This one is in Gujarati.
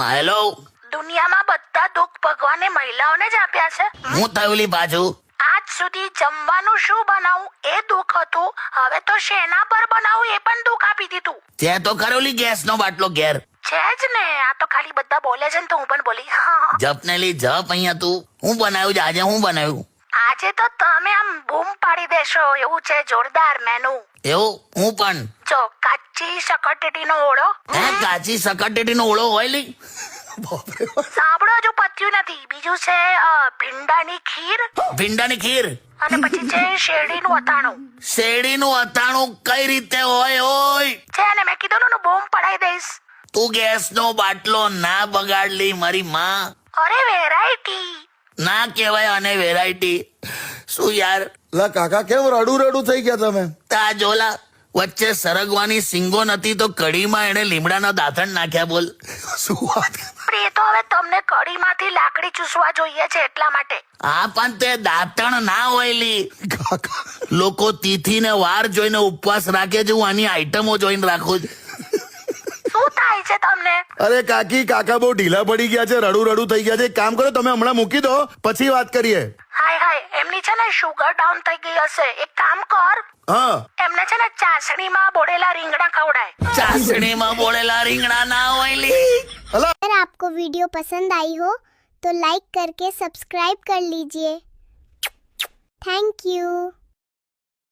હેલો, દુનિયામાં બધા દુઃખ ભગવાને મહિલાઓને જ આપ્યા છે. હું થયેલી પાછું. આજ સુધી જમવાનું શું બનાવું એ દુઃખ હતું, હવે તો શેના પર બનાવું એ પણ દુઃખ આપી દીધું. તે તો કરેલી ગેસનો બાટલો ઘેર. છે જ ને, આ તો ખાલી બધા બોલે છે ને તો હું પણ બોલી. જપનેલી જપ અહીંયા તું. હું બનાવ્યું છે આજે? હું બનાવ્યું આજે તો તમે આમ બૂમ પાડી દેશો એવું છે, જોરદાર મેનુ. એવું? હું પણ. જો કાચી શકટેટીનો ઓળો. હે, કાચી સકટેટીનો ઓળો હોય લી? સાંભળો, હજુ પત્યું નથી. બીજું છે ભીંડાની ખીર, ભીંડાની ખીર અને પછી છે શેરડીનું અથાણું. શેરડીનું અથાણું કઈ રીતે હોય? ઓય છે ને, મેં કીધું ને બૂમ પડાઈ દઈશ. તું ગેસનો બાટલો ના બગાડલી મારી માં. અરે વેરાયટી. ના કહેવાય અને વેરાયટી શું યાર? લા કાકા કેમ રડું રડું થઈ ગયા તમે? તા જોલા વચ્ચે સરગવાની સિંગો નથી તો કઢીમાં એને લીમડાના દાંતણ નાખ્યા. બોલ શું વાત? પણ એ તો હવે તમને કઢીમાંથી લાકડી ચૂસવા જોઈએ છે એટલા માટે. હા, પણ તે દાંતણ ના હોય લી. કાકા લોકો તિથિ ને વાર જોઈને ઉપવાસ રાખે છે, હું આની આઈટમો જોઈને રાખું છું. શું થાય છે તમને? અરે કાકી, કાકા બહુ ઢીલા પડી ગયા છે, રડું રડું થઈ ગયા છે. એક કામ કરો, તમે હમણાં મૂકી દો, પછી વાત કરીએ. હાય હાય, એમની છે ને શુગર ડાઉન થઈ ગઈ હશે. એક કામ કર, હા, એમને છે ને ચાસણીમાં બોળેલા રીંગણા ખવડાય. ચાસણીમાં બોળેલા રીંગણા ના હોય લી. अगर आपको वीडियो पसंद आई हो तो लाइक करके सब्सक्राइब कर लीजिए। Thank you.